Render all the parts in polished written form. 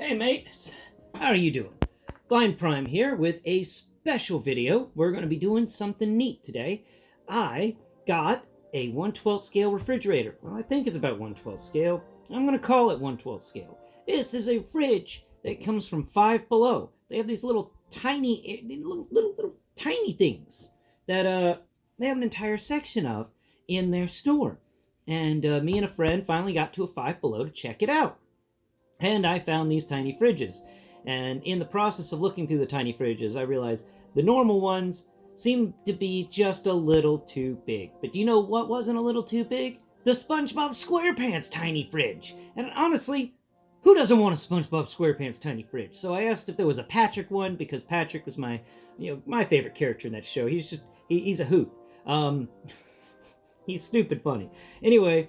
Hey mates, how are you doing? Blind Prime here with a special video. We're going to be doing something neat today. I got a 1/12 scale refrigerator. Well, I think it's about 1/12 scale. I'm going to call it 1/12 scale. This is a fridge that comes from 5below. They have these little tiny, little tiny things that they have an entire section of in their store. And me and a friend finally got to a 5below to check it out. And I found these tiny fridges. And in the process of looking through the tiny fridges, I realized the normal ones seemed to be just a little too big. But do you know what wasn't a little too big? The SpongeBob SquarePants tiny fridge. And honestly, who doesn't want a SpongeBob SquarePants tiny fridge? So I asked if there was a Patrick one, because Patrick was my favorite character in that show. He's a hoot. He's stupid funny. Anyway,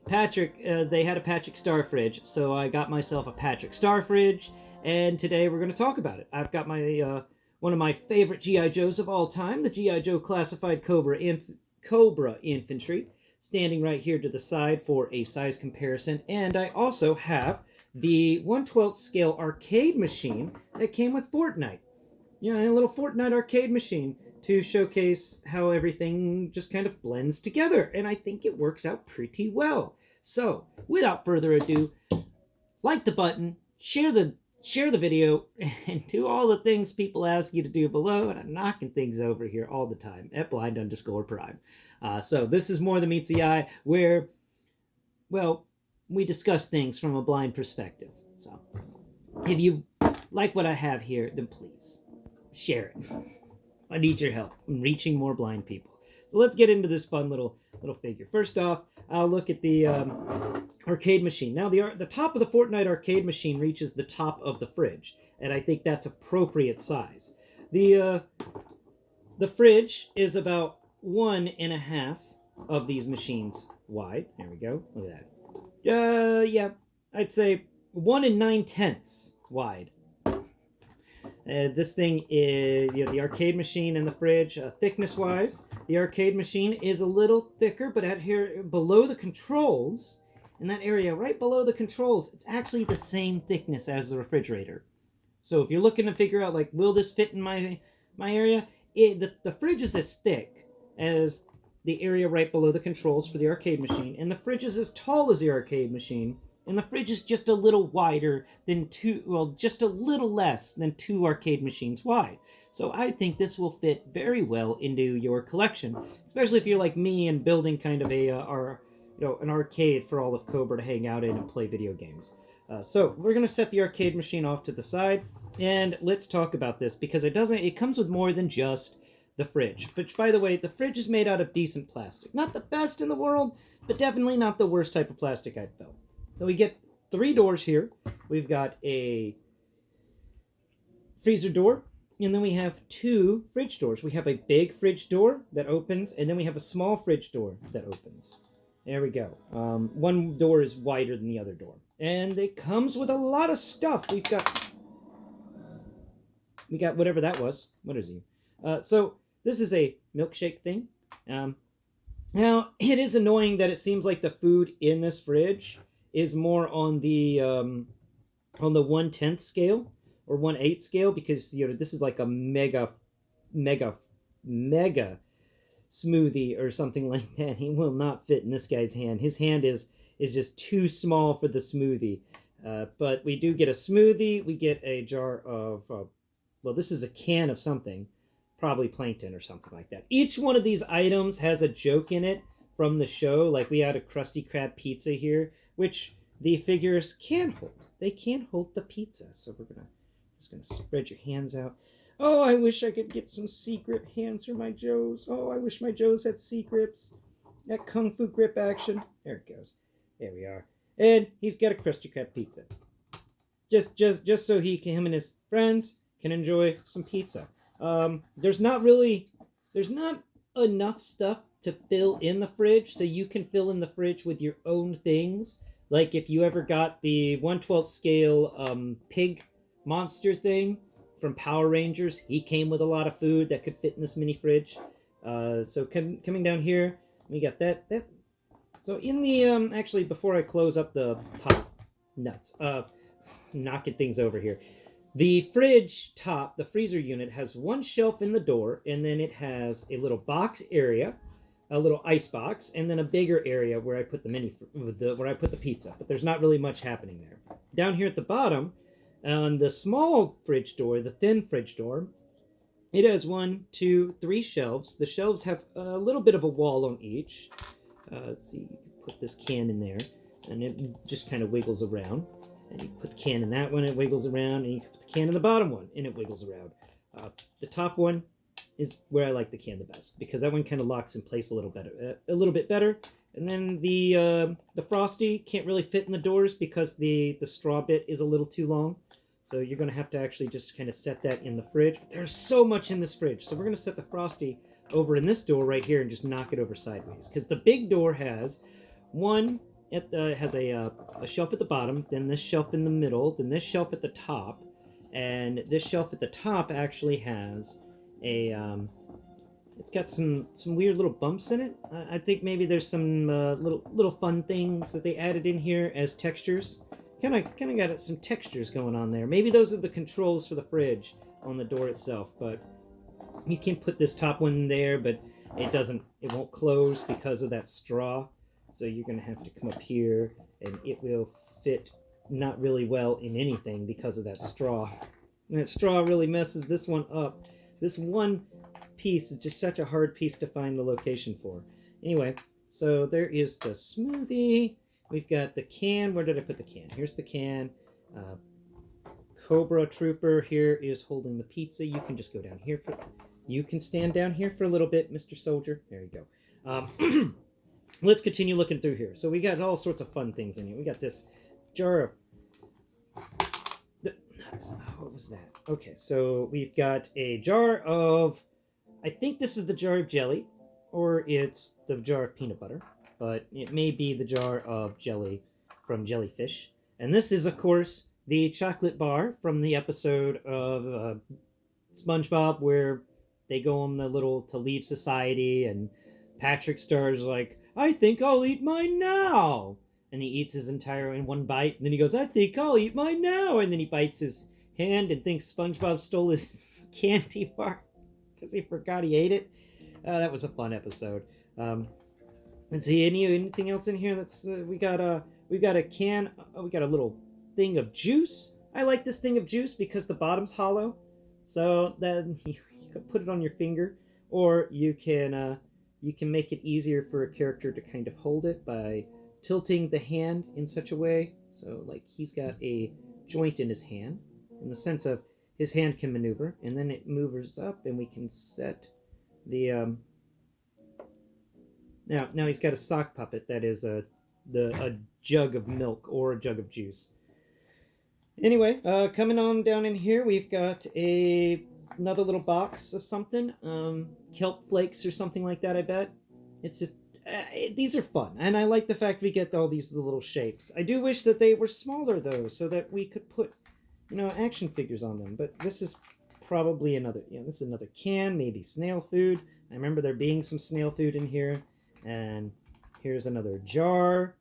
Patrick, they had a Patrick Star fridge, so I got myself a Patrick Star fridge, and today we're going to talk about it. I've got my one of my favorite G.I. Joes of all time, the G.I. Joe Classified Cobra Infantry, standing right here to the side for a size comparison, and I also have the 1/12 scale arcade machine that came with Fortnite. You know, a little Fortnite arcade machine to showcase how everything just kind of blends together, and I think it works out pretty well. So, without further ado, like the button, share the video, and do all the things people ask you to do below, and I'm knocking things over here all the time at blind_prime. So this is More Than Meets the Eye, where, well, we discuss things from a blind perspective. So, if you like what I have here, then please share it. I need your help in reaching more blind people. So let's get into this fun little figure. First off, I'll look at the arcade machine. Now, the top of the Fortnite arcade machine reaches the top of the fridge, and I think that's appropriate size. The fridge is about 1.5 of these machines wide. There we go. Look at that. Yeah, I'd say 1 9/10 wide. This thing is, the arcade machine and the fridge, thickness-wise, the arcade machine is a little thicker, but out here below the controls, in that area right below the controls, it's actually the same thickness as the refrigerator. So if you're looking to figure out, like, will this fit in my area, the fridge is as thick as the area right below the controls for the arcade machine, and the fridge is as tall as the arcade machine. And the fridge is just a little wider than just a little less than 2 arcade machines wide. So I think this will fit very well into your collection, especially if you're like me and building kind of an arcade for all of Cobra to hang out in and play video games. So we're going to set the arcade machine off to the side, and let's talk about this, because it comes with more than just the fridge. But by the way, the fridge is made out of decent plastic. Not the best in the world, but definitely not the worst type of plastic I've felt. So we get 3 doors here. We've got a freezer door, and then we have 2 fridge doors. We have a big fridge door that opens, and then we have a small fridge door that opens. There we go. One door is wider than the other door. And it comes with a lot of stuff. We got whatever that was. What is he? So this is a milkshake thing. Now, it is annoying that it seems like the food in this fridge is more on the 1/10 scale or 1/8 scale, because this is like a mega smoothie or something like that. He will not fit in this guy's hand. His hand is just too small for the smoothie. But we do get a smoothie. We get a jar of well, this is a can of something, probably plankton or something like that. Each one of these items has a joke in it from the show. Like, we had a Krusty Krab pizza here, which the figures can hold. They can hold the pizza. So we're just gonna spread your hands out. Oh, I wish I could get some secret hands for my Joes. Oh, I wish my Joes had secrets. That kung fu grip action. There it goes. There we are. And he's got a Krusty Krab pizza. Just so him and his friends can enjoy some pizza. There's not enough stuff to fill in the fridge, so you can fill in the fridge with your own things. Like, if you ever got the 1/12 scale pig monster thing from Power Rangers, he came with a lot of food that could fit in this mini fridge. So coming down here, we got that. So in the actually, before I close up the top nuts, knocking things over here. The fridge top, the freezer unit, has one shelf in the door, and then it has a little box area, a little ice box, and then a bigger area where I put where I put the pizza. But there's not really much happening there. Down here at the bottom, on the small fridge door, the thin fridge door, it has 1, 2, 3 shelves. The shelves have a little bit of a wall on each. Let's see, you can put this can in there, and it just kind of wiggles around. And you put the can in that one, it wiggles around, and you put the can in the bottom one, and it wiggles around. The top one is where I like the can the best, because that one kind of locks in place a little bit better. And then the Frosty can't really fit in the doors because the straw bit is a little too long. So you're going to have to actually just kind of set that in the fridge. But there's so much in this fridge. So we're going to set the Frosty over in this door right here and just knock it over sideways. Because the big door has one, it has a shelf at the bottom, then this shelf in the middle, then this shelf at the top. And this shelf at the top actually has a, it's got some weird little bumps in it. I think maybe there's some little fun things that they added in here as textures. Kind of got some textures going on there. Maybe those are the controls for the fridge on the door itself. But you can put this top one there, but it won't close because of that straw. So you're gonna have to come up here, and it will fit not really well in anything because of that straw. And that straw really messes this one up. This one piece is just such a hard piece to find the location for. Anyway, so there is the smoothie. We've got the can. Where did I put the can? Here's the can. Cobra Trooper here is holding the pizza. You can just go down here you can stand down here for a little bit, Mr. Soldier. There you go. Let's continue looking through here. So we got all sorts of fun things in here. We got this jar of nuts. What was that? Okay, so we've got a jar of, I think this is the jar of jelly, or it's the jar of peanut butter. But it may be the jar of jelly from Jellyfish. And this is, of course, the chocolate bar from the episode of SpongeBob where they go on the little to leave society, and Patrick Star's like, I think I'll eat mine now. And he eats his entire in one bite, and then he goes, I think I'll eat mine now. And then he bites his hand and thinks SpongeBob stole his candy bar because he forgot he ate it. That was a fun episode. Let's see, anything else in here? That's we got a can. We got a little thing of juice. I like this thing of juice because the bottom's hollow, so then you can put it on your finger, or you can make it easier for a character to kind of hold it by tilting the hand in such a way. So like he's got a joint in his hand, in the sense of his hand can maneuver, and then it moves up, and we can set the Now he's got a sock puppet that is a jug of milk or a jug of juice. Anyway, coming on down in here, we've got another little box of something, kelp flakes or something like that. I bet it's just these are fun, and I like the fact we get all these little shapes. I do wish that they were smaller though, so that we could put action figures on them. But this is probably another this is another can, maybe snail food. I remember there being some snail food in here. And here's another jar.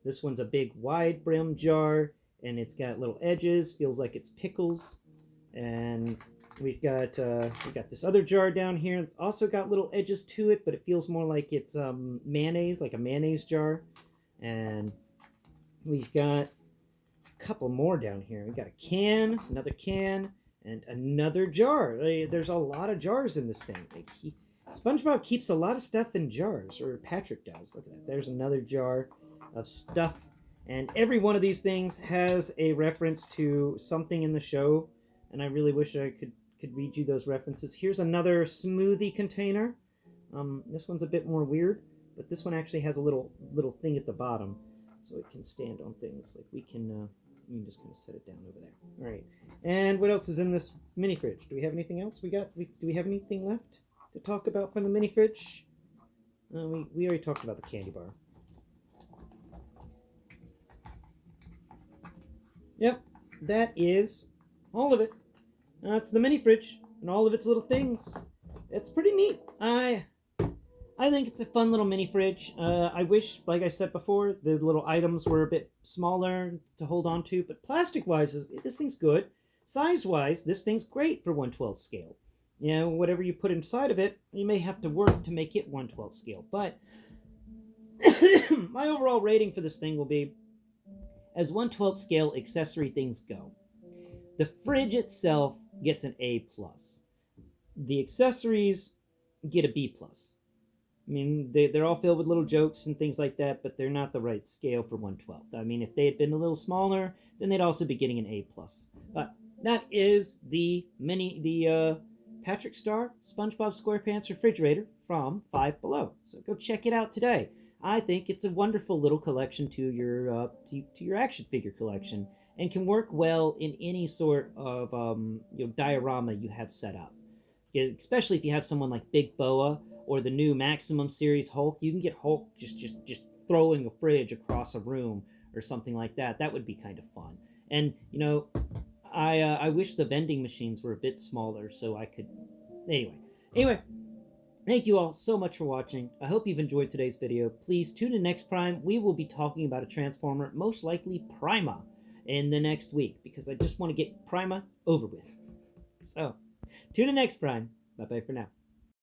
This one's a big wide brim jar, and it's got little edges. Feels like it's pickles. And we've got this other jar down here. It's also got little edges to it, but it feels more like it's mayonnaise, like a mayonnaise jar. And we've got a couple more down here. We've got a can, another can, and another jar. There's a lot of jars in this thing. SpongeBob keeps a lot of stuff in jars, or Patrick does. Look at that. There's another jar of stuff. And every one of these things has a reference to something in the show. And I really wish I could read you those references. Here's another smoothie container. This one's a bit more weird, but this one actually has a little thing at the bottom, so it can stand on things. Like we can just kind of set it down over there. All right. And what else is in this mini fridge? Do we have anything else? Do we have anything left to talk about from the mini fridge? We already talked about the candy bar. Yep, that is all of it. That's the mini fridge and all of its little things. It's pretty neat. I I think it's a fun little mini fridge. I wish, like I said before, the little items were a bit smaller to hold on to, but plastic-wise, this thing's good. Size-wise, this thing's great for 1/12 scale. You know, whatever you put inside of it, you may have to work to make it 1/12 scale. But my overall rating for this thing will be, as 1/12 scale accessory things go, the fridge itself gets an A plus. The accessories get a B plus. I mean, they're all filled with little jokes and things like that, but they're not the right scale for 1/12. I mean, if they had been a little smaller, then they'd also be getting an A plus. But that is the Patrick Star SpongeBob SquarePants refrigerator from 5below. So go check it out today. I think it's a wonderful little collection to your action figure collection, and can work well in any sort of diorama you have set up. Especially if you have someone like Big Boa or the new Maximum series Hulk. You can get Hulk just throwing a fridge across a room or something like that. That would be kind of fun. And I wish the vending machines were a bit smaller so I could. Anyway, thank you all so much for watching. I hope you've enjoyed today's video. Please tune in next Prime. We will be talking about a Transformer, most likely Prima, in the next week, because I just want to get Prima over with. So, tune in next Prime. Bye-bye for now.